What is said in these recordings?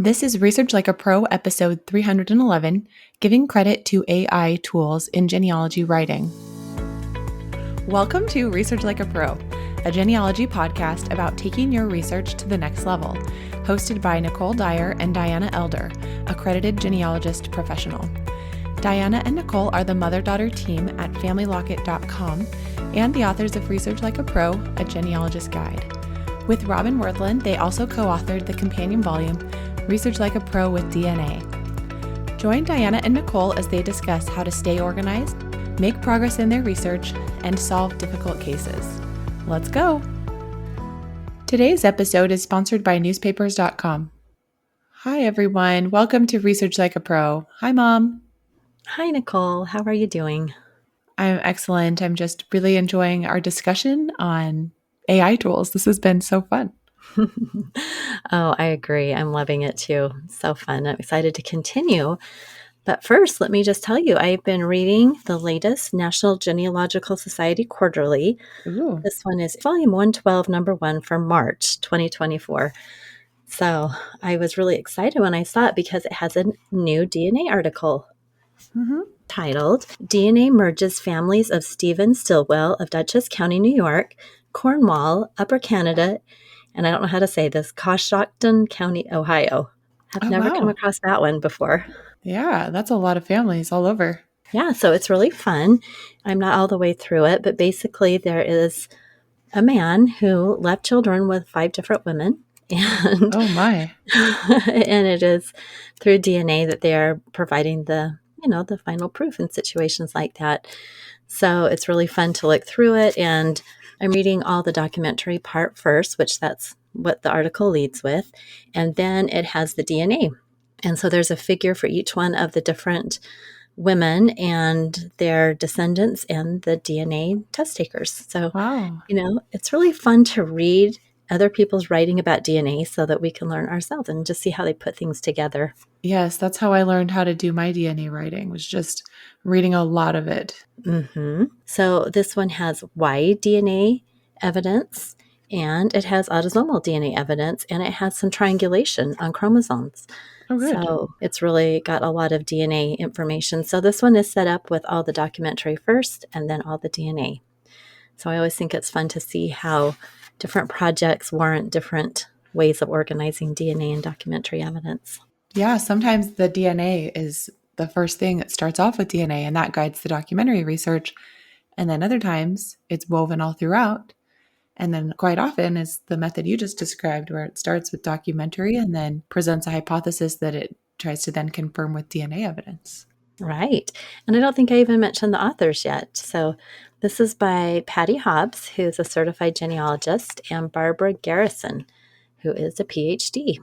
This is Research Like a Pro, episode 311, Giving Credit to AI Tools in Genealogy Writing. Welcome to Research Like a Pro, a genealogy podcast about taking your research to the next level, hosted by Nicole Dyer and Diana Elder, accredited genealogist professional. Diana and Nicole are the mother-daughter team at FamilyLocket.com and the authors of Research Like a Pro, a genealogist guide. With Robin Worthland, they also co-authored the companion volume, Research Like a Pro with DNA. Join Diana and Nicole as they discuss how to stay organized, make progress in their research, and solve difficult cases. Let's go! Today's episode is sponsored by newspapers.com. Hi, everyone. Welcome to Research Like a Pro. Hi, Mom. Hi, Nicole. How are you doing? I'm excellent. I'm just really enjoying our discussion on AI tools. This has been so fun. Oh, I agree. I'm loving it too. So fun. I'm excited to continue. But first, let me just tell you, I've been reading the latest National Genealogical Society Quarterly. Ooh. This one is volume 112, number 1 for March 2024. So I was really excited when I saw it because it has a new DNA article titled DNA Merges Families of Stephen Stilwell of Dutchess County, New York, Cornwall, Upper Canada, and I don't know how to say this, Coshocton County, Ohio. I've never come across that one before. Yeah, that's a lot of families all over. Yeah, so it's really fun. I'm not all the way through it, but basically there is a man who left children with 5 different women. And, Oh my. and it is through DNA that they are providing the final proof in situations like that. So it's really fun to look through it. And I'm reading all the documentary part first, which that's what the article leads with. And then it has the DNA. And so there's a figure for each one of the different women and their descendants and the DNA test takers. So, Wow. It's really fun to read other people's writing about DNA so that we can learn ourselves and just see how they put things together. Yes, that's how I learned how to do my DNA writing, was just reading a lot of it. Mm-hmm. So this one has Y DNA evidence, and it has autosomal DNA evidence, and it has some triangulation on chromosomes. Oh, good. So it's really got a lot of DNA information. So this one is set up with all the documentary first and then all the DNA. So I always think it's fun to see how different projects warrant different ways of organizing DNA and documentary evidence. Yeah, sometimes the DNA is the first thing that starts off with DNA, and that guides the documentary research. And then other times it's woven all throughout. And then quite often is the method you just described, where it starts with documentary and then presents a hypothesis that it tries to then confirm with DNA evidence. Right. And I don't think I even mentioned the authors yet. So this is by Patty Hobbs, who's a certified genealogist, and Barbara Garrison, who is a PhD.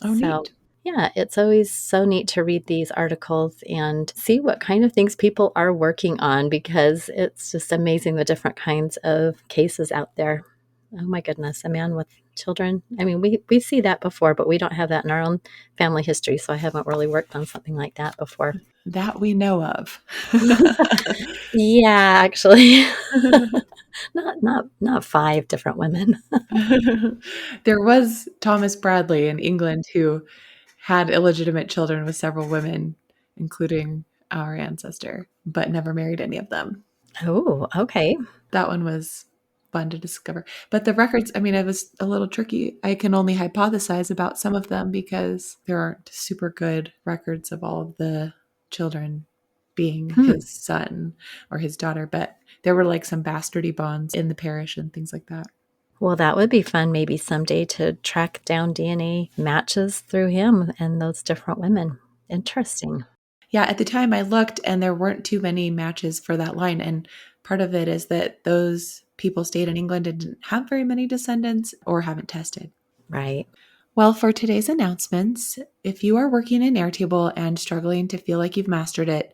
Oh, neat. Yeah, it's always so neat to read these articles and see what kind of things people are working on, because it's just amazing the different kinds of cases out there. Oh my goodness, a man with children. I mean, we see that before, but we don't have that in our own family history, so I haven't really worked on something like that before. That we know of. Yeah, actually. Not 5 different women. There was Thomas Bradley in England who had illegitimate children with several women, including our ancestor, but never married any of them. Oh, okay. That one was fun to discover. But the records, I mean, it was a little tricky. I can only hypothesize about some of them because there aren't super good records of all of the children being his son or his daughter, but there were like some bastardy bonds in the parish and things like that. Well, that would be fun maybe someday to track down DNA matches through him and those different women. Interesting. Yeah, at the time I looked and there weren't too many matches for that line. And part of it is that those people stayed in England and didn't have very many descendants or haven't tested. Right. Well, for today's announcements, if you are working in Airtable and struggling to feel like you've mastered it,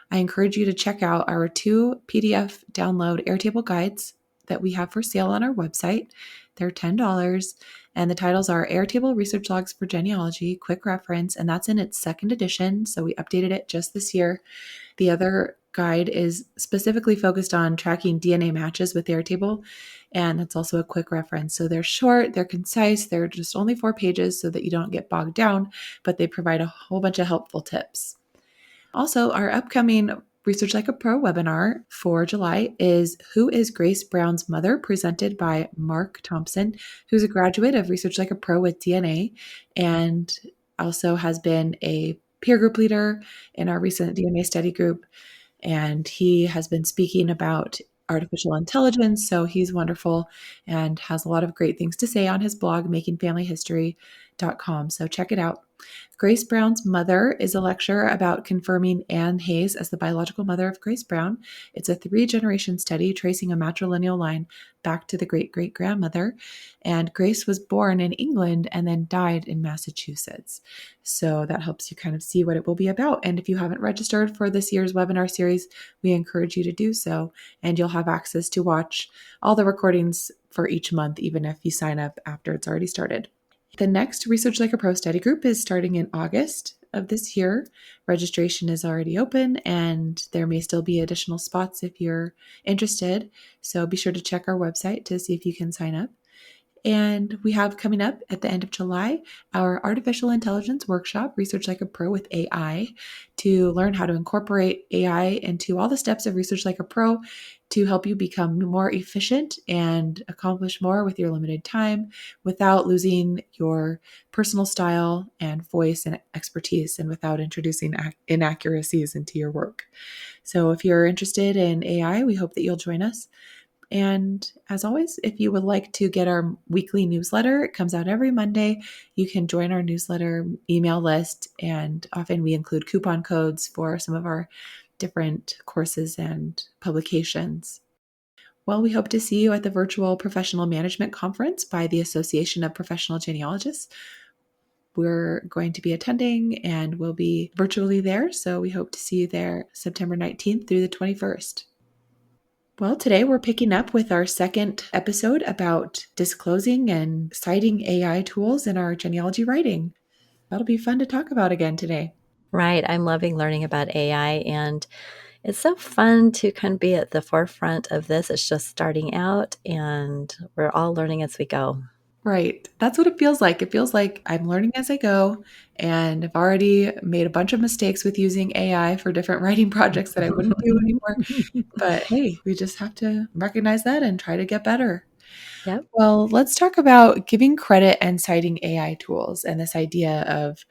I encourage you to check out our 2 PDF download Airtable guides that we have for sale on our website. They're $10, and the titles are Airtable Research Logs for Genealogy, Quick Reference, and that's in its 2nd edition, so we updated it just this year. The other guide is specifically focused on tracking DNA matches with Airtable, and that's also a quick reference. So they're short, they're concise, they're just only 4 pages so that you don't get bogged down, but they provide a whole bunch of helpful tips. Also, our upcoming Research Like a Pro webinar for July is Who is Grace Brown's Mother? Presented by Mark Thompson, who's a graduate of Research Like a Pro with DNA and also has been a peer group leader in our recent DNA study group. And he has been speaking about artificial intelligence. So he's wonderful and has a lot of great things to say on his blog, makingfamilyhistory.com. So check it out. Grace Brown's Mother is a lecture about confirming Anne Hayes as the biological mother of Grace Brown. It's a 3-generation study tracing a matrilineal line back to the great-great-grandmother. And Grace was born in England and then died in Massachusetts. So that helps you kind of see what it will be about. And if you haven't registered for this year's webinar series, we encourage you to do so. And you'll have access to watch all the recordings for each month, even if you sign up after it's already started. The next Research Like a Pro study group is starting in August of this year. Registration is already open and there may still be additional spots if you're interested. So be sure to check our website to see if you can sign up. And we have coming up at the end of July our artificial intelligence workshop, Research Like a Pro with AI, to learn how to incorporate AI into all the steps of Research Like a Pro to help you become more efficient and accomplish more with your limited time without losing your personal style and voice and expertise and without introducing inaccuracies into your work. So if you're interested in AI, we hope that you'll join us. And as always, if you would like to get our weekly newsletter, it comes out every Monday. You can join our newsletter email list, and often we include coupon codes for some of our different courses and publications. Well, we hope to see you at the virtual professional management conference by the Association of Professional Genealogists. We're going to be attending and we'll be virtually there. So we hope to see you there September 19th through the 21st. Well, today we're picking up with our second episode about disclosing and citing AI tools in our genealogy writing. That'll be fun to talk about again today. Right. I'm loving learning about AI, and it's so fun to kind of be at the forefront of this. It's just starting out, and we're all learning as we go. Right. That's what it feels like. It feels like I'm learning as I go, and I've already made a bunch of mistakes with using AI for different writing projects that I wouldn't do anymore. But hey, we just have to recognize that and try to get better. Yep. Well, let's talk about giving credit and citing AI tools and this idea of,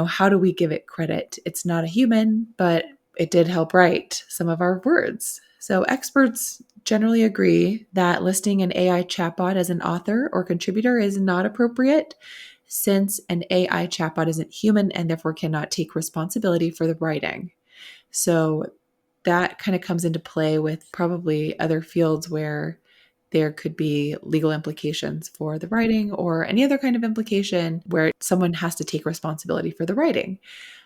how do we give it credit? It's not a human, but it did help write some of our words. So experts generally agree that listing an AI chatbot as an author or contributor is not appropriate since an AI chatbot isn't human and therefore cannot take responsibility for the writing. So that kind of comes into play with probably other fields where there could be legal implications for the writing or any other kind of implication where someone has to take responsibility for the writing.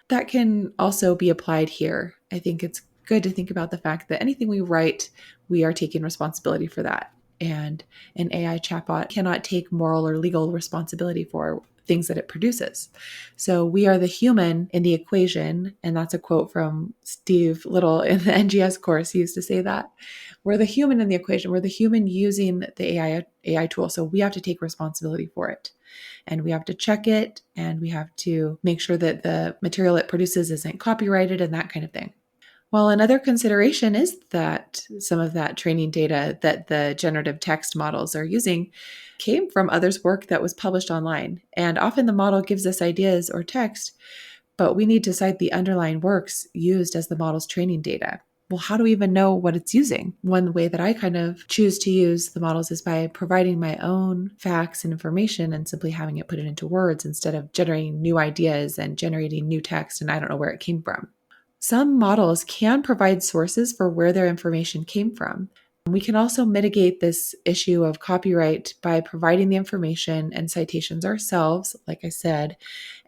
That can also be applied here. I think it's good to think about the fact that anything we write, we are taking responsibility for that. And an AI chatbot cannot take moral or legal responsibility for things that it produces. So we are the human in the equation. And that's a quote from Steve Little in the NGS course. He used to say that. We're the human in the equation. We're the human using the AI tool. So we have to take responsibility for it. And we have to check it and we have to make sure that the material it produces isn't copyrighted and that kind of thing. Well, another consideration is that some of that training data that the generative text models are using came from others' work that was published online. And often the model gives us ideas or text, but we need to cite the underlying works used as the model's training data. Well, how do we even know what it's using? One way that I kind of choose to use the models is by providing my own facts and information and simply having it put it into words instead of generating new ideas and generating new text, and I don't know where it came from. Some models can provide sources for where their information came from. We can also mitigate this issue of copyright by providing the information and citations ourselves, like I said,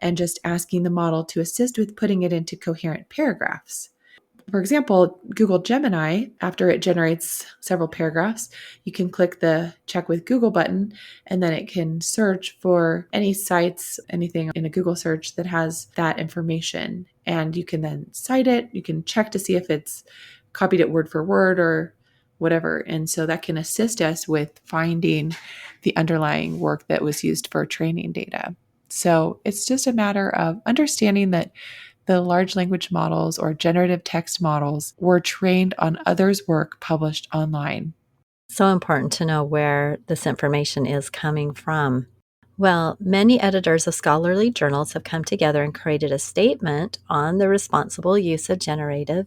and just asking the model to assist with putting it into coherent paragraphs. For example, Google Gemini, after it generates several paragraphs, you can click the check with Google button, and then it can search for any sites, anything in a Google search that has that information. And you can then cite it. You can check to see if it's copied it word for word or whatever. And so that can assist us with finding the underlying work that was used for training data. So it's just a matter of understanding that the large language models or generative text models were trained on others' work published online. So important to know where this information is coming from. Well, many editors of scholarly journals have come together and created a statement on the responsible use of generative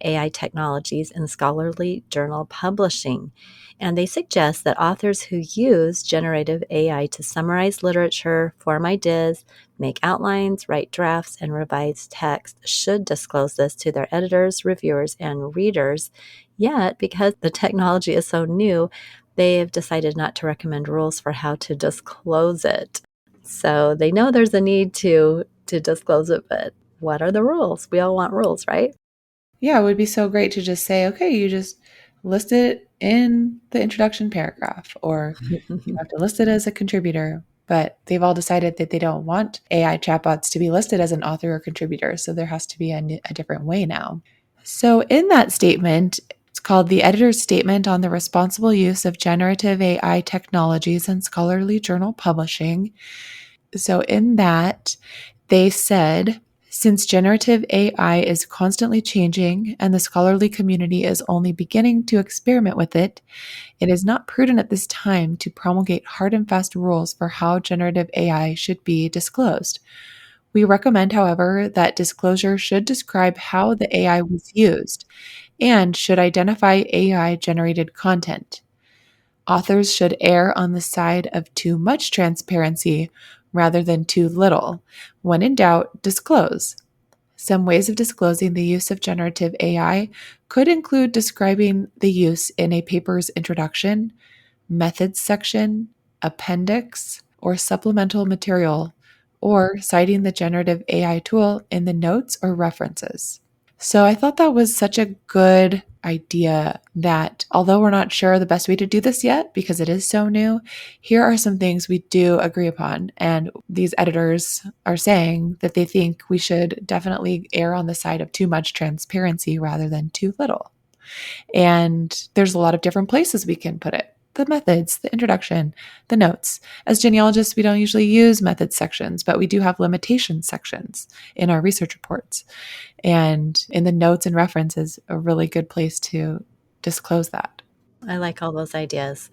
AI technologies in scholarly journal publishing. And they suggest that authors who use generative AI to summarize literature, form ideas, make outlines, write drafts, and revise text should disclose this to their editors, reviewers, and readers. Yet, because the technology is so new, they have decided not to recommend rules for how to disclose it. So they know there's a need to disclose it, but what are the rules? We all want rules, right? Yeah, it would be so great to just say, okay, you just list it in the introduction paragraph, or you have to list it as a contributor. But they've all decided that they don't want AI chatbots to be listed as an author or contributor. So there has to be a different way now. So in that statement, it's called the Editor's Statement on the Responsible Use of Generative AI Technologies in Scholarly Journal Publishing. So in that, they said, since generative AI is constantly changing and the scholarly community is only beginning to experiment with it, it is not prudent at this time to promulgate hard and fast rules for how generative AI should be disclosed. We recommend, however, that disclosure should describe how the AI was used and should identify AI generated content. Authors should err on the side of too much transparency rather than too little. When in doubt, disclose. Some ways of disclosing the use of generative AI could include describing the use in a paper's introduction, methods section, appendix, or supplemental material, or citing the generative AI tool in the notes or references. So I thought that was such a good idea that although we're not sure the best way to do this yet because it is so new, here are some things we do agree upon. And these editors are saying that they think we should definitely err on the side of too much transparency rather than too little. And there's a lot of different places we can put it. The methods, the introduction, the notes. As genealogists, we don't usually use methods sections, but we do have limitation sections in our research reports. And in the notes and references, a really good place to disclose that. I like all those ideas.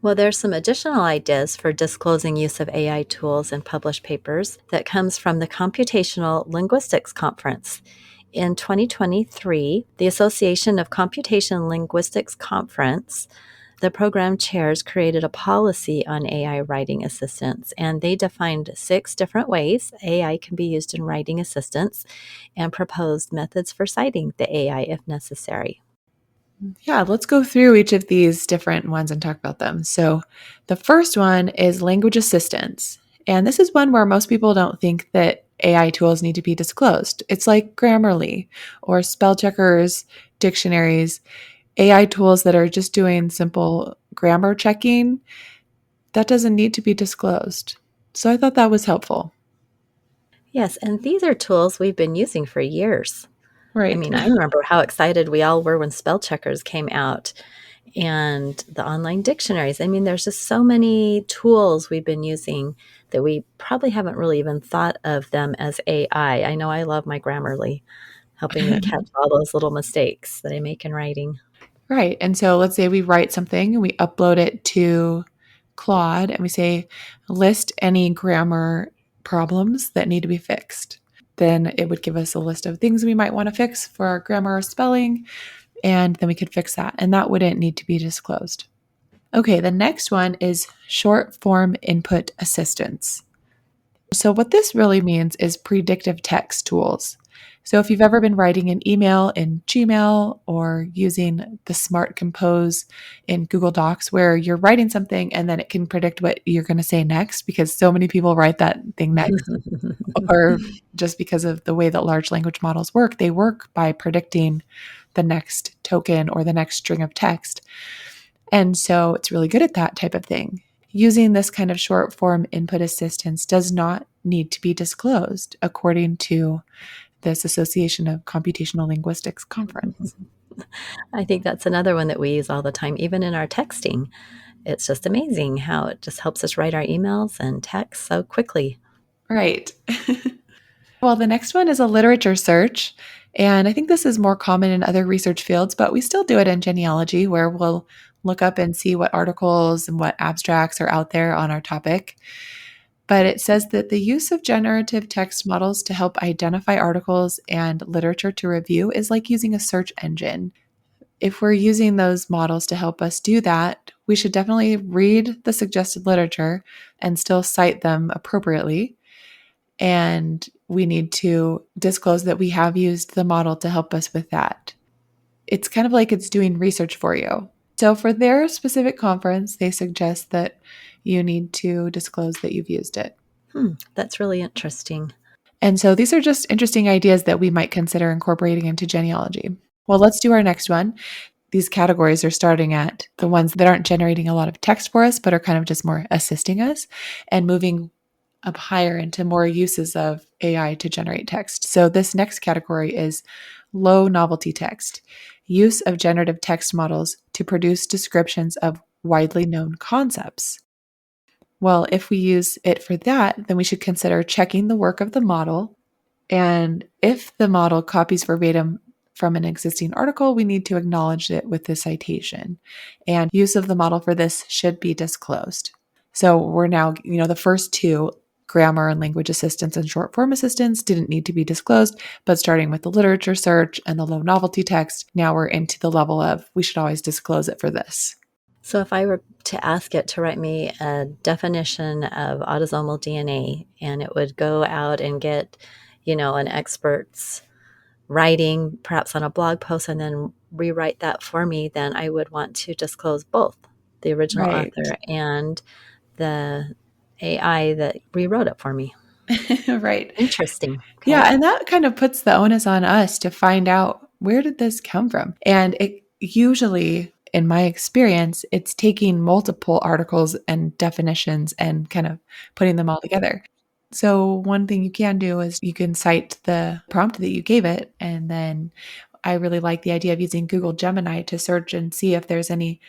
Well, there's some additional ideas for disclosing use of AI tools in published papers that comes from the Computational Linguistics Conference. In 2023, the Association of Computational Linguistics Conference, the program chairs created a policy on AI writing assistants, and they defined 6 different ways AI can be used in writing assistants and proposed methods for citing the AI if necessary. Yeah, let's go through each of these different ones and talk about them. So, the first one is language assistance. And this is one where most people don't think that AI tools need to be disclosed. It's like Grammarly or spell checkers, dictionaries, AI tools that are just doing simple grammar checking. That doesn't need to be disclosed. So, I thought that was helpful. Yes, and these are tools we've been using for years. I Right. mean, I remember how excited we all were when spell checkers came out and the online dictionaries. I mean, there's just so many tools we've been using that we probably haven't really even thought of them as AI. I know I love my Grammarly, helping me catch all those little mistakes that I make in writing. Right. And so let's say we write something and we upload it to Claude and we say, list any grammar problems that need to be fixed. Then it would give us a list of things we might want to fix for our grammar or spelling, and then we could fix that. And that wouldn't need to be disclosed. Okay, the next one is short form input assistance. So, what this really means is predictive text tools. So, if you've ever been writing an email in Gmail or using the Smart Compose in Google Docs, where you're writing something and then it can predict what you're going to say next, because so many people write that thing next, or just because of the way that large language models work, they work by predicting the next token or the next string of text. And so it's really good at that type of thing. Using this kind of short form input assistance does not need to be disclosed, according to this Association of Computational Linguistics conference. I think that's another one that we use all the time, even in our texting. It's just amazing how it just helps us write our emails and text so quickly. Right. Well, the next one is a literature search. And I think this is more common in other research fields, but we still do it in genealogy where we'll look up and see what articles and what abstracts are out there on our topic. But it says that the use of generative text models to help identify articles and literature to review is like using a search engine. If we're using those models to help us do that, we should definitely read the suggested literature and still cite them appropriately. And we need to disclose that we have used the model to help us with that. It's kind of like it's doing research for you. So, for their specific conference, they suggest that you need to disclose that you've used it. That's really interesting. And so, these are just interesting ideas that we might consider incorporating into genealogy. Well, let's do our next one. These categories are starting at the ones that aren't generating a lot of text for us, but are kind of just more assisting us and moving up higher into more uses of AI to generate text. So, this next category is low novelty text, use of generative text models to produce descriptions of widely known concepts. Well, if we use it for that, then we should consider checking the work of the model. And if the model copies verbatim from an existing article, we need to acknowledge it with the citation. And use of the model for this should be disclosed. So we're now, the first two, grammar and language assistance and short form assistance, didn't need to be disclosed. But starting with the literature search and the low novelty text, now we're into the level of we should always disclose it for this. So if I were to ask it to write me a definition of autosomal DNA, and it would go out and get, an expert's writing, perhaps on a blog post, and then rewrite that for me, then I would want to disclose both the original Right. author and the AI that rewrote it for me. Right. Interesting. Okay. Yeah, and that kind of puts the onus on us to find out where did this come from? And it usually, in my experience, it's taking multiple articles and definitions and kind of putting them all together. So one thing you can do is you can cite the prompt that you gave it. And then I really like the idea of using Google Gemini to search and see if there's any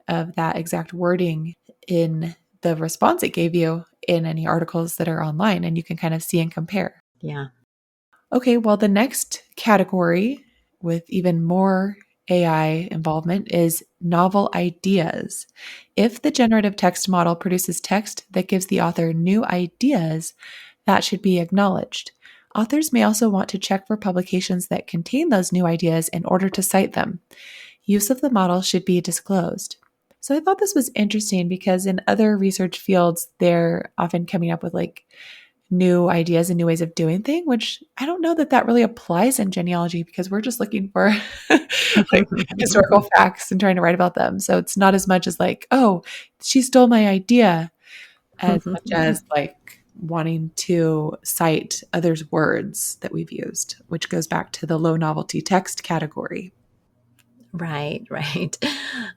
of that exact wording in the response it gave you in any articles that are online. And you can kind of see and compare. Yeah. Okay, well, the next category with even more AI involvement is novel ideas. If the generative text model produces text that gives the author new ideas, that should be acknowledged. Authors may also want to check for publications that contain those new ideas in order to cite them. Use of the model should be disclosed. So I thought this was interesting because in other research fields, they're often coming up with like new ideas and new ways of doing things, which I don't know that that really applies in genealogy because we're just looking for like historical facts and trying to write about them. So it's not as much as like, oh, she stole my idea, as much as like wanting to cite others' words that we've used, which goes back to the low novelty text category. Right, right.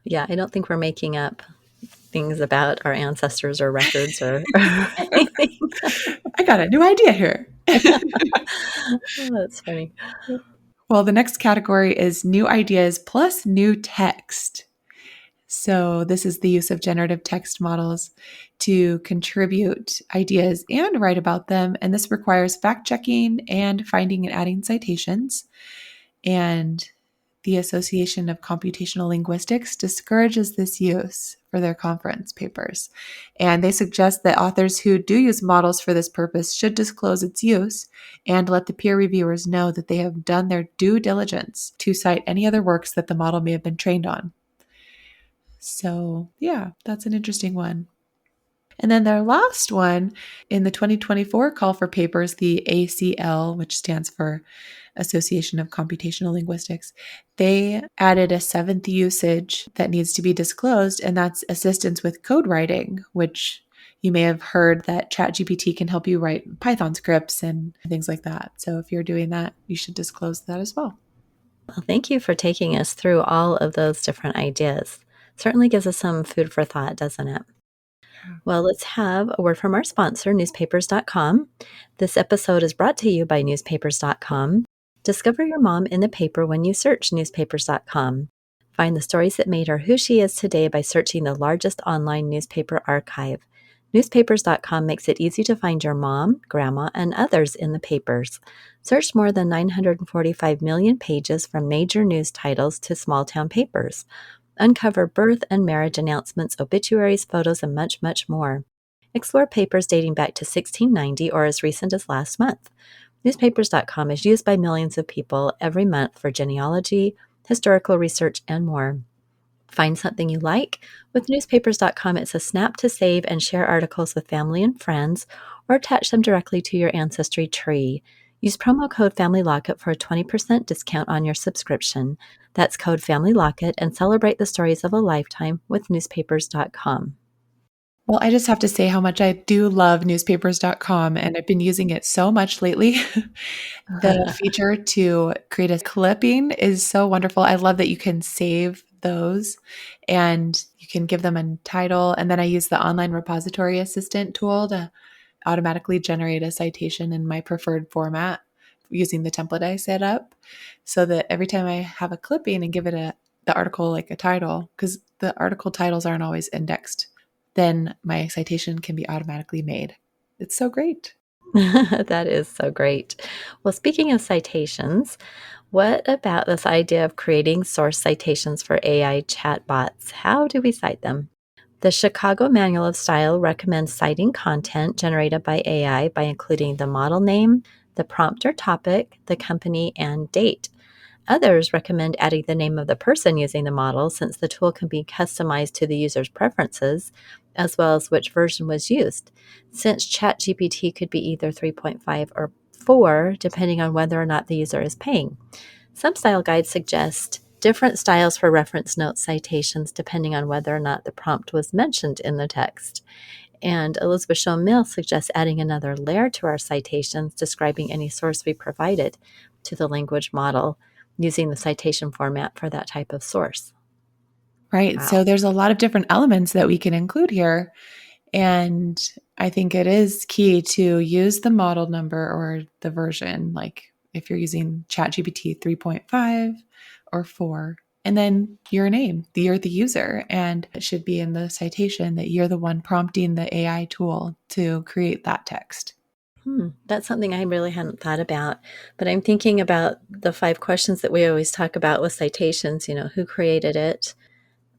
Yeah, I don't think we're making up things about our ancestors or records or anything. I got a new idea here. Oh, that's funny. Well, the next category is new ideas plus new text. So, this is the use of generative text models to contribute ideas and write about them. And this requires fact checking and finding and adding citations. And the Association of Computational Linguistics discourages this use for their conference papers. And they suggest that authors who do use models for this purpose should disclose its use and let the peer reviewers know that they have done their due diligence to cite any other works that the model may have been trained on. So, yeah, that's an interesting one. And then their last one in the 2024 call for papers, the ACL, which stands for Association of Computational Linguistics, they added a seventh usage that needs to be disclosed, and that's assistance with code writing, which you may have heard that ChatGPT can help you write Python scripts and things like that. So if you're doing that, you should disclose that as well. Well, thank you for taking us through all of those different ideas. Certainly gives us some food for thought, doesn't it? Well, let's have a word from our sponsor, newspapers.com. This episode is brought to you by newspapers.com. Discover your mom in the paper when you search newspapers.com. Find the stories that made her who she is today by searching the largest online newspaper archive. Newspapers.com makes it easy to find your mom, grandma, and others in the papers. Search more than 945 million pages from major news titles to small town papers. Uncover birth and marriage announcements, obituaries, photos, and much, much more. Explore papers dating back to 1690 or as recent as last month. Newspapers.com is used by millions of people every month for genealogy, historical research, and more. Find something you like? With newspapers.com, it's a snap to save and share articles with family and friends, or attach them directly to your ancestry tree. Use promo code FamilyLocket for a 20% discount on your subscription. That's code FamilyLocket and celebrate the stories of a lifetime with newspapers.com. Well, I just have to say how much I do love newspapers.com, and I've been using it so much lately. The feature to create a clipping is so wonderful. I love that you can save those and you can give them a title. And then I use the online repository assistant tool to automatically generate a citation in my preferred format using the template I set up, so that every time I have a clipping and give it the article like a title, because the article titles aren't always indexed, then my citation can be automatically made. It's so great. That is so great. Well, speaking of citations, what about this idea of creating source citations for AI chatbots? How do we cite them? The Chicago Manual of Style recommends citing content generated by AI by including the model name, the prompt or topic, the company, and date. Others recommend adding the name of the person using the model, since the tool can be customized to the user's preferences, as well as which version was used, since ChatGPT could be either 3.5 or 4, depending on whether or not the user is paying. Some style guides suggest different styles for reference note citations depending on whether or not the prompt was mentioned in the text. And Elizabeth Schoen Mill suggests adding another layer to our citations describing any source we provided to the language model using the citation format for that type of source. Right. Wow. So there's a lot of different elements that we can include here. And I think it is key to use the model number or the version, like if you're using ChatGPT 3.5 or 4, and then your name, you're the user, and it should be in the citation that you're the one prompting the AI tool to create that text. That's something I really hadn't thought about, but I'm thinking about the 5 questions that we always talk about with citations, who created it?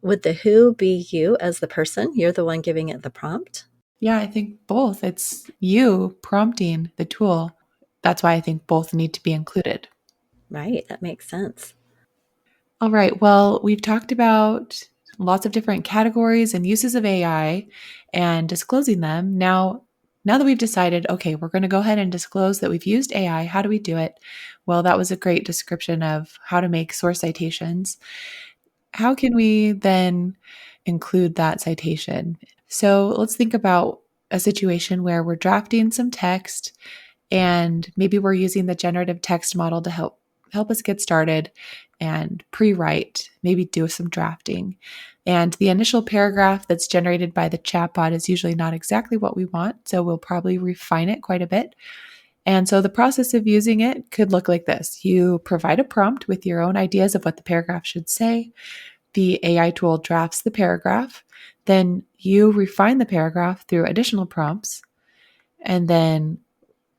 Would the who be you as the person? You're the one giving it the prompt? Yeah, I think both. It's you prompting the tool. That's why I think both need to be included. Right, that makes sense. All right. Well, we've talked about lots of different categories and uses of AI and disclosing them. Now that we've decided, okay, we're going to go ahead and disclose that we've used AI, how do we do it? Well, that was a great description of how to make source citations. How can we then include that citation? So let's think about a situation where we're drafting some text and maybe we're using the generative text model to help us get started and pre-write, maybe do some drafting. And the initial paragraph that's generated by the chatbot is usually not exactly what we want, so we'll probably refine it quite a bit. And so the process of using it could look like this. You provide a prompt with your own ideas of what the paragraph should say. The AI tool drafts the paragraph. Then you refine the paragraph through additional prompts. And then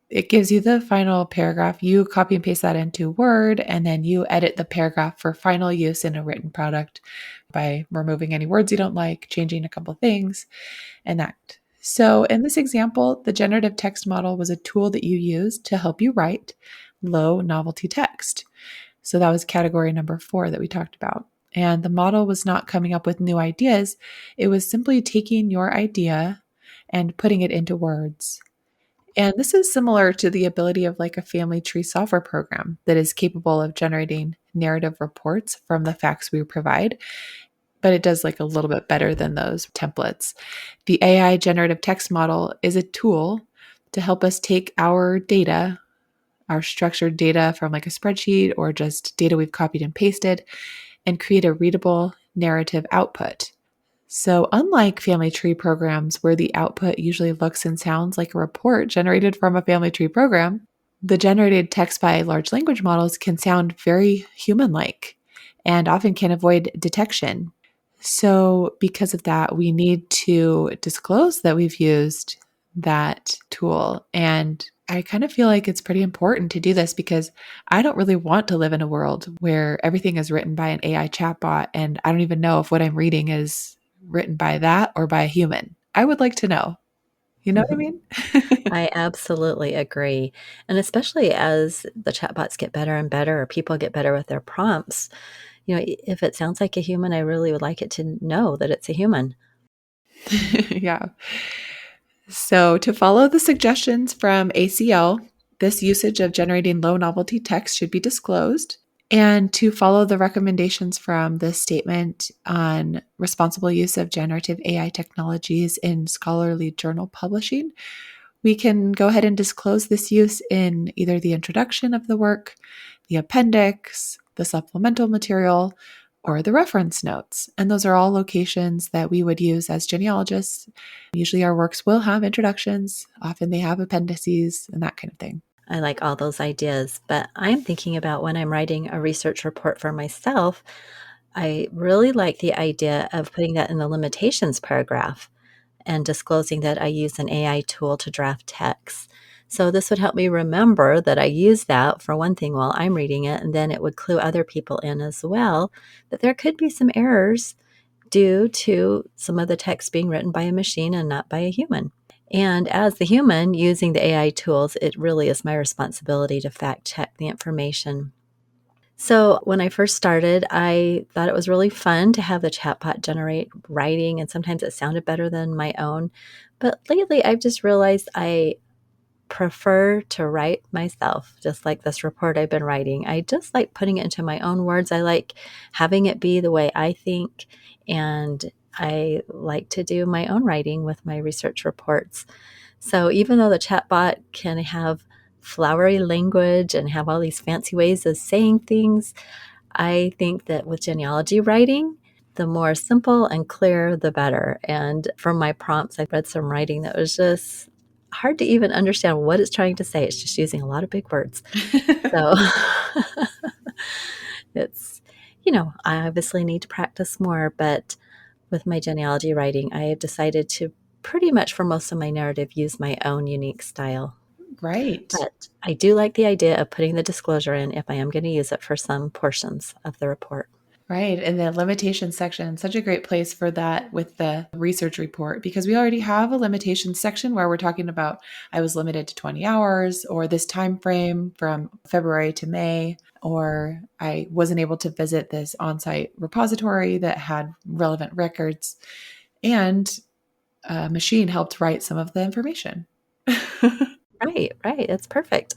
it gives you the final paragraph. You copy and paste that into Word, and then you edit the paragraph for final use in a written product by removing any words you don't like, changing a couple things, and that. So, in this example, the generative text model was a tool that you used to help you write low novelty text. So, that was category number 4 that we talked about. And the model was not coming up with new ideas, it was simply taking your idea and putting it into words. And this is similar to the ability of like a family tree software program that is capable of generating narrative reports from the facts we provide, but it does like a little bit better than those templates. The AI generative text model is a tool to help us take our data, our structured data from like a spreadsheet or just data we've copied and pasted, and create a readable narrative output. So, unlike family tree programs where the output usually looks and sounds like a report generated from a family tree program, the generated text by large language models can sound very human-like and often can avoid detection. So, because of that, we need to disclose that we've used that tool. And I kind of feel like it's pretty important to do this because I don't really want to live in a world where everything is written by an AI chatbot and I don't even know if what I'm reading is written by that or by a human. I would like to know. You know what I mean? I absolutely agree. And especially as the chatbots get better and better, or people get better with their prompts, if it sounds like a human, I really would like it to know that it's a human. Yeah. So, to follow the suggestions from ACL, this usage of generating low novelty text should be disclosed. And to follow the recommendations from the statement on responsible use of generative AI technologies in scholarly journal publishing, we can go ahead and disclose this use in either the introduction of the work, the appendix, the supplemental material, or the reference notes. And those are all locations that we would use as genealogists. Usually our works will have introductions, often they have appendices and that kind of thing. I like all those ideas, but I'm thinking about when I'm writing a research report for myself, I really like the idea of putting that in the limitations paragraph and disclosing that I use an AI tool to draft text. So this would help me remember that I use that for one thing while I'm reading it, and then it would clue other people in as well that there could be some errors due to some of the text being written by a machine and not by a human. And as the human using the AI tools, it really is my responsibility to fact check the information. So when I first started, I thought it was really fun to have the chatbot generate writing, and sometimes it sounded better than my own. But lately, I've just realized I prefer to write myself, just like this report I've been writing. I just like putting it into my own words. I like having it be the way I think, and I like to do my own writing with my research reports. So even though the chatbot can have flowery language and have all these fancy ways of saying things, I think that with genealogy writing, the more simple and clear, the better. And from my prompts, I read some writing that was just hard to even understand what it's trying to say. It's just using a lot of big words. So it's, I obviously need to practice more, but with my genealogy writing, I have decided to pretty much for most of my narrative use my own unique style. Right. But I do like the idea of putting the disclosure in if I am going to use it for some portions of the report. Right. And the limitations section, such a great place for that with the research report, because we already have a limitations section where we're talking about I was limited to 20 hours or this time frame from February to May, or I wasn't able to visit this on-site repository that had relevant records. And a machine helped write some of the information. Right, right. It's perfect.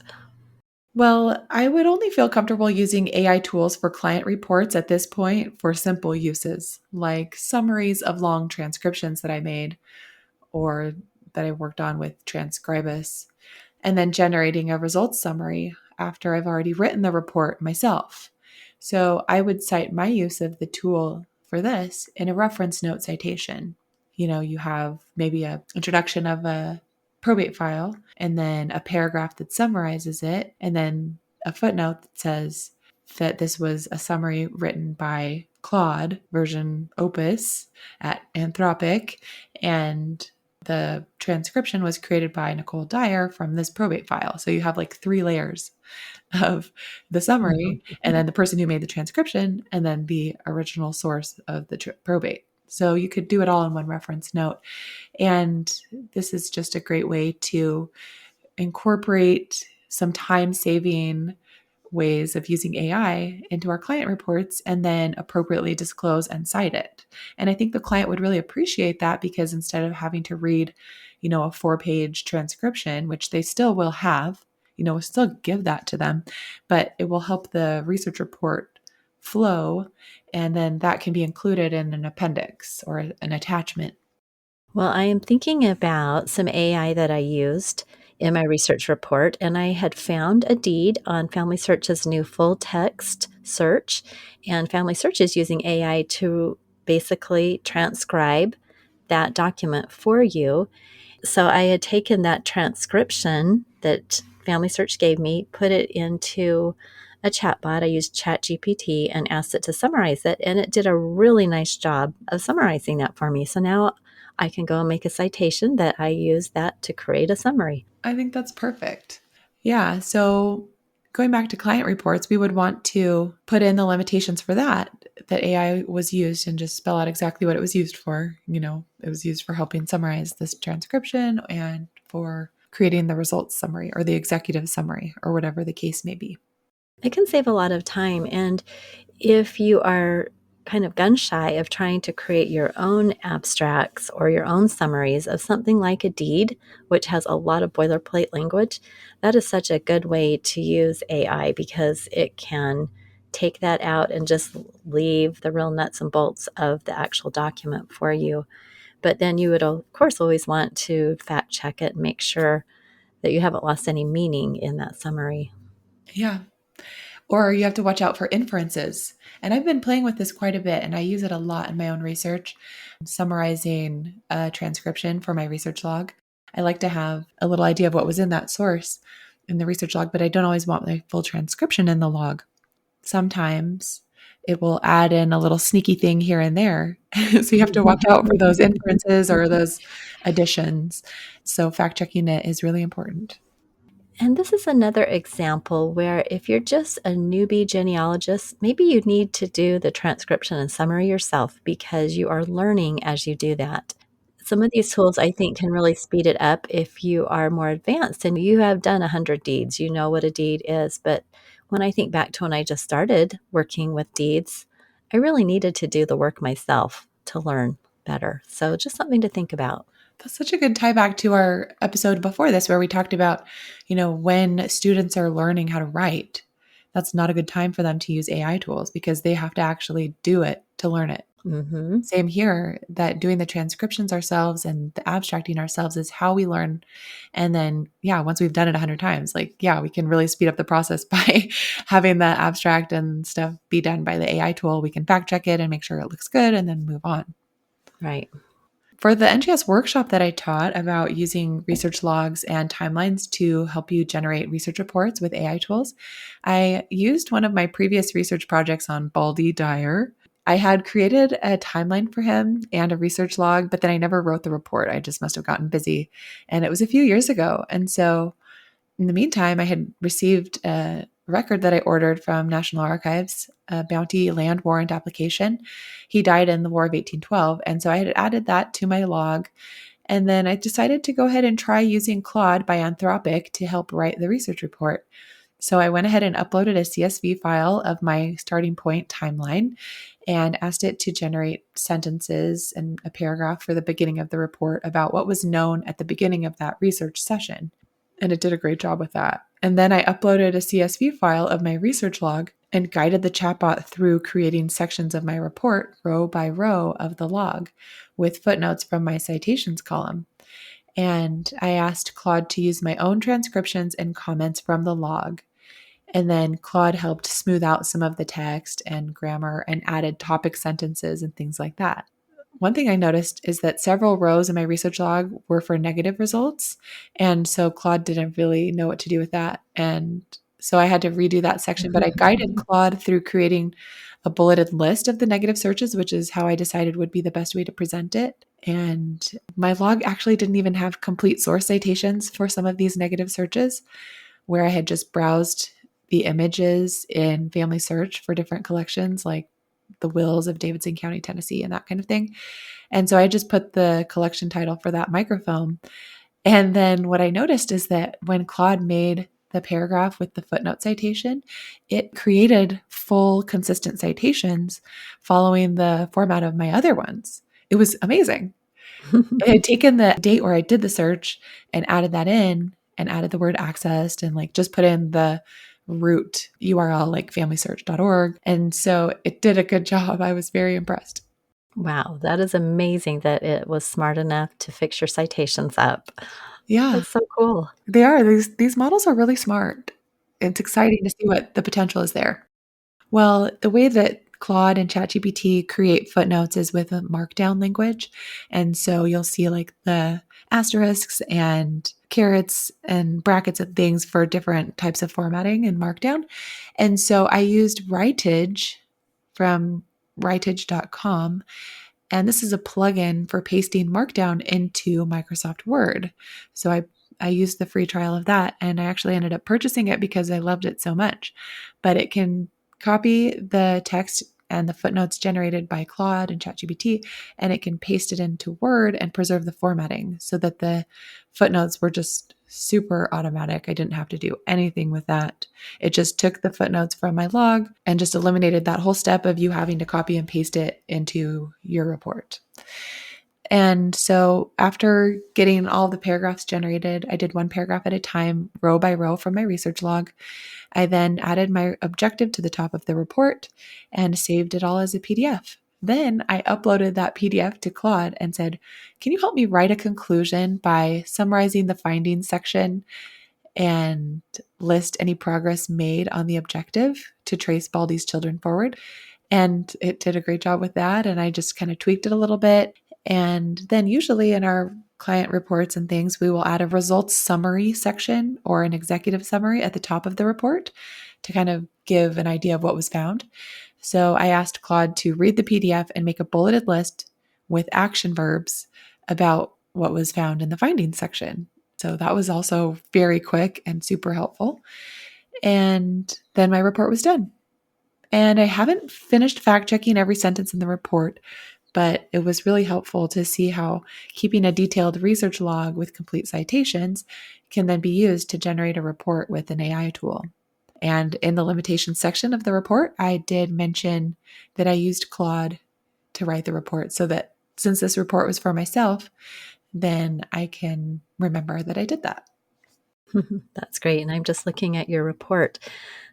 Well, I would only feel comfortable using AI tools for client reports at this point for simple uses, like summaries of long transcriptions that I made or that I worked on with Transcribus, and then generating a results summary after I've already written the report myself. So I would cite my use of the tool for this in a reference note citation. You have maybe a introduction of a probate file and then a paragraph that summarizes it and then a footnote that says that this was a summary written by Claude version Opus at Anthropic and the transcription was created by Nicole Dyer from this probate file. So you have like 3 layers of the summary and then the person who made the transcription and then the original source of the probate. So you could do it all in one reference note. And this is just a great way to incorporate some time saving ways of using AI into our client reports and then appropriately disclose and cite it. And I think the client would really appreciate that because instead of having to read, a 4-page transcription, which they still will have, we'll still give that to them, but it will help the research report flow. And then that can be included in an appendix or an attachment. Well, I am thinking about some AI that I used in my research report, and I had found a deed on Family Search's new full text search. And Family Search is using AI to basically transcribe that document for you. So I had taken that transcription that Family Search gave me, put it into a chatbot. I used ChatGPT and asked it to summarize it, and it did a really nice job of summarizing that for me. So now I can go and make a citation that I use that to create a summary. I think that's perfect. Yeah. So going back to client reports, we would want to put in the limitations for that AI was used and just spell out exactly what it was used for. It was used for helping summarize this transcription and for creating the results summary or the executive summary or whatever the case may be. It can save a lot of time. And if you are kind of gun shy of trying to create your own abstracts or your own summaries of something like a deed, which has a lot of boilerplate language, that is such a good way to use AI because it can take that out and just leave the real nuts and bolts of the actual document for you. But then you would, of course, always want to fact check it and make sure that you haven't lost any meaning in that summary. Yeah. Or you have to watch out for inferences. And I've been playing with this quite a bit, and I use it a lot in my own research, summarizing a transcription for my research log. I like to have a little idea of what was in that source in the research log, but I don't always want my full transcription in the log. Sometimes it will add in a little sneaky thing here and there. So you have to watch out for those inferences or those additions. So fact checking it is really important. And this is another example where if you're just a newbie genealogist, maybe you need to do the transcription and summary yourself because you are learning as you do that. Some of these tools I think can really speed it up if you are more advanced and you have done 100 deeds, you know what a deed is. But when I think back to when I just started working with deeds, I really needed to do the work myself to learn better. So just something to think about. That's such a good tie back to our episode before this, where we talked about, when students are learning how to write, that's not a good time for them to use AI tools because they have to actually do it to learn it. Hmm. Same here, that doing the transcriptions ourselves and the abstracting ourselves is how we learn. And then, yeah, once we've done it 100 times, we can really speed up the process by having the abstract and stuff be done by the AI tool. We can fact check it and make sure it looks good and then move on. Right. For the NGS workshop that I taught about using research logs and timelines to help you generate research reports with AI tools, I used one of my previous research projects on Baldy Dyer. I had created a timeline for him and a research log, but then I never wrote the report. I just must have gotten busy. And it was a few years ago. And so in the meantime, I had received a record that I ordered from National Archives, a bounty land warrant application. He died in the War of 1812. And so I had added that to my log. And then I decided to go ahead and try using Claude by Anthropic to help write the research report. So I went ahead and uploaded a CSV file of my starting point timeline and asked it to generate sentences and a paragraph for the beginning of the report about what was known at the beginning of that research session. And it did a great job with that. And then I uploaded a CSV file of my research log and guided the chatbot through creating sections of my report, row by row of the log, with footnotes from my citations column. And I asked Claude to use my own transcriptions and comments from the log. And then Claude helped smooth out some of the text and grammar and added topic sentences and things like that. One thing I noticed is that several rows in my research log were for negative results. And so Claude didn't really know what to do with that. And so I had to redo that section, but I guided Claude through creating a bulleted list of the negative searches, which is how I decided would be the best way to present it. And my log actually didn't even have complete source citations for some of these negative searches, where I had just browsed the images in Family Search for different collections, like the wills of Davidson County, Tennessee, and that kind of thing. And so I just put the collection title for that microfilm. And then what I noticed is that when Claude made the paragraph with the footnote citation, it created full, consistent citations following the format of my other ones. It was amazing. It had taken the date where I did the search and added that in and added the word accessed and just put in the root URL like familysearch.org. And so it did a good job. I was very impressed. Wow, that is amazing that it was smart enough to fix your citations up. Yeah, That's so cool. they are. These models are really smart. It's exciting to see what the potential is there. Well, the way that Claude and ChatGPT create footnotes is with a markdown language. And so you'll see like the asterisks and carets and brackets and things for different types of formatting in markdown. And so I used Writage from writage.com, and this is a plugin for pasting Markdown into Microsoft Word. So I used the free trial of that, and I actually ended up purchasing it because I loved it so much. But it can copy the text and the footnotes generated by Claude and ChatGPT, and it can paste it into Word and preserve the formatting so that the footnotes were just super automatic. I didn't have to do anything with that. It just took the footnotes from my log and just eliminated that whole step of you having to copy and paste it into your report. And so after getting all the paragraphs generated, I did one paragraph at a time, row by row from my research log. I then added my objective to the top of the report and saved it all as a PDF. Then I uploaded that PDF to Claude and said, can you help me write a conclusion by summarizing the findings section and list any progress made on the objective to trace Baldy's children forward? And it did a great job with that. And I just kind of tweaked it a little bit. And then usually in our client reports and things, we will add a results summary section or an executive summary at the top of the report to kind of give an idea of what was found. So I asked Claude to read the PDF and make a bulleted list with action verbs about what was found in the findings section. So that was also very quick and super helpful. And then my report was done. And I haven't finished fact checking every sentence in the report, but it was really helpful to see how keeping a detailed research log with complete citations can then be used to generate a report with an AI tool. And in the limitations section of the report, I did mention that I used Claude to write the report so that since this report was for myself, then I can remember that I did that. That's great. And I'm just looking at your report.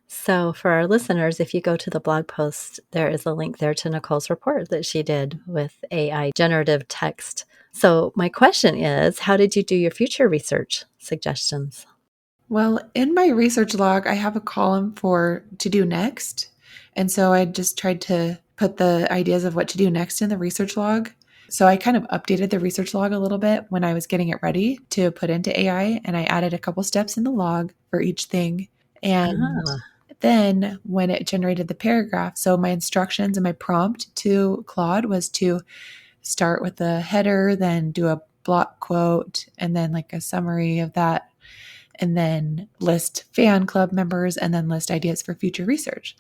So for our listeners, if you go to the blog post, there is a link there to Nicole's report that she did with AI generative text. So my question is, how did you do your future research suggestions? Well, in my research log, I have a column for to do next. And so I just tried to put the ideas of what to do next in the research log. So I kind of updated the research log a little bit when I was getting it ready to put into AI, and I added a couple steps in the log for each thing. And Ah, then when it generated the paragraph, so my instructions and my prompt to Claude was to start with the header, then do a block quote, and then like a summary of that, and then list fan club members, and then list ideas for future research.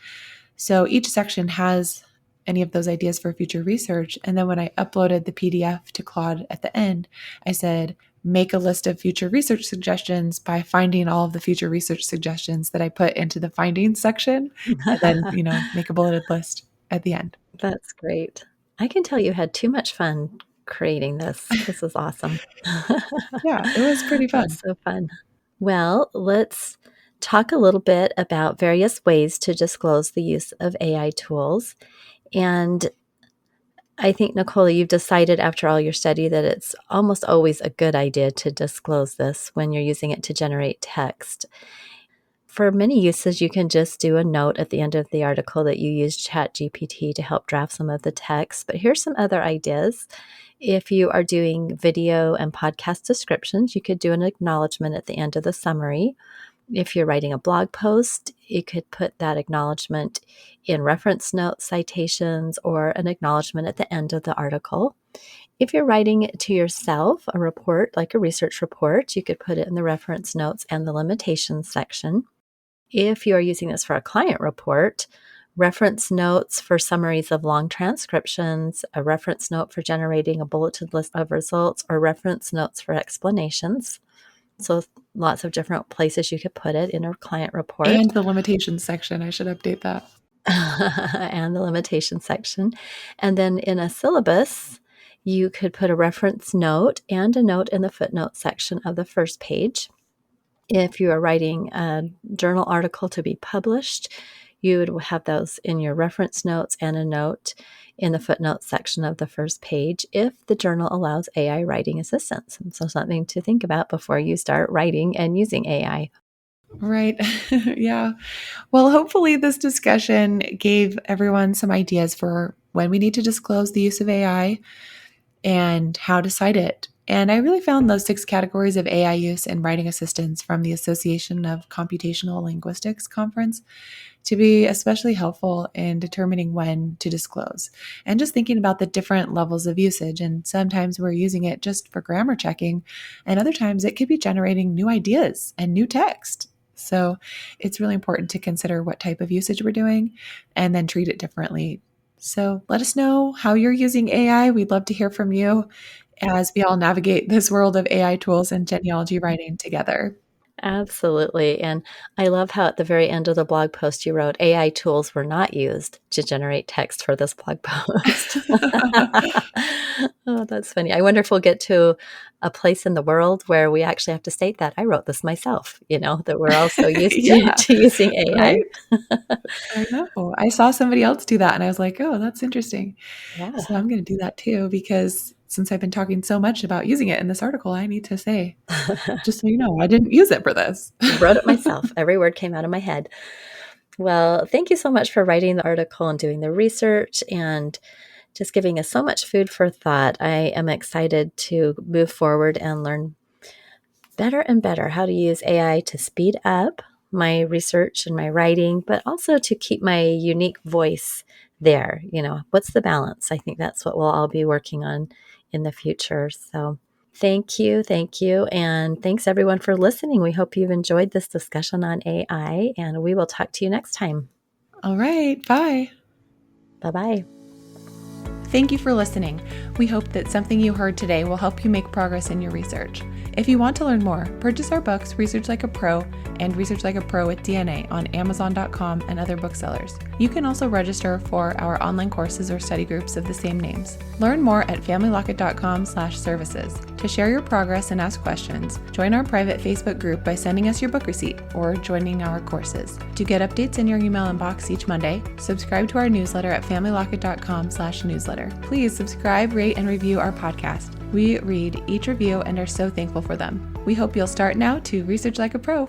So each section has any of those ideas for future research. And then when I uploaded the PDF to Claude at the end, I said, make a list of future research suggestions by finding all of the future research suggestions that I put into the findings section, and then, make a bulleted list at the end. that's great. I can tell you had too much fun creating this. This is awesome. Yeah, it was pretty fun. That's so fun. Well, let's talk a little bit about various ways to disclose the use of AI tools. And I think, Nicole, you've decided after all your study that it's almost always a good idea to disclose this when you're using it to generate text. For many uses, you can just do a note at the end of the article that you used ChatGPT to help draft some of the text. But here's some other ideas. If you are doing video and podcast descriptions, you could do an acknowledgement at the end of the summary. If you're writing a blog post, you could put that acknowledgement in reference notes, citations, or an acknowledgement at the end of the article. If you're writing to yourself a report, like a research report, you could put it in the reference notes and the limitations section. If you are using this for a client report, reference notes for summaries of long transcriptions, a reference note for generating a bulleted list of results, or reference notes for explanations. So lots of different places you could put it in a client report. And the limitations section, I should update that. And the limitation section. And then in a syllabus, you could put a reference note and a note in the footnote section of the first page. If you are writing a journal article to be published, you would have those in your reference notes and a note in the footnotes section of the first page if the journal allows AI writing assistance. So something to think about before you start writing and using AI. Right. Yeah. Well, hopefully this discussion gave everyone some ideas for when we need to disclose the use of AI and how to cite it. And I really found those 6 categories of AI use in writing assistance from the Association of Computational Linguistics conference to be especially helpful in determining when to disclose and just thinking about the different levels of usage. And sometimes we're using it just for grammar checking, and other times it could be generating new ideas and new text. So it's really important to consider what type of usage we're doing and then treat it differently. So let us know how you're using AI. We'd love to hear from you as we all navigate this world of AI tools and genealogy writing together. Absolutely. And I love how at the very end of the blog post you wrote AI tools were not used to generate text for this blog post. Oh, that's funny. I wonder if we'll get to a place in the world where we actually have to state that I wrote this myself, that we're all so used to, Yeah, to using AI. right? I know. I saw somebody else do that and I was like, oh, that's interesting. Yeah. So I'm going to do that too, because since I've been talking so much about using it in this article, I need to say, just so you know, I didn't use it for this. Wrote it myself. Every word came out of my head. Well, thank you so much for writing the article and doing the research and just giving us so much food for thought. I am excited to move forward and learn better and better how to use AI to speed up my research and my writing, but also to keep my unique voice there. What's the balance? I think that's what we'll all be working on in the future. So thank you. Thank you. And thanks everyone for listening. We hope you've enjoyed this discussion on AI, and we will talk to you next time. All right. Bye. Bye-bye. Thank you for listening. We hope that something you heard today will help you make progress in your research. If you want to learn more, purchase our books, Research Like a Pro and Research Like a Pro with DNA on Amazon.com and other booksellers. You can also register for our online courses or study groups of the same names. Learn more at familylocket.com/services. To share your progress and ask questions, join our private Facebook group by sending us your book receipt or joining our courses. To get updates in your email inbox each Monday, subscribe to our newsletter at familylocket.com/newsletter. Please subscribe, rate, and review our podcast. We read each review and are so thankful for them. We hope you'll start now to research like a pro.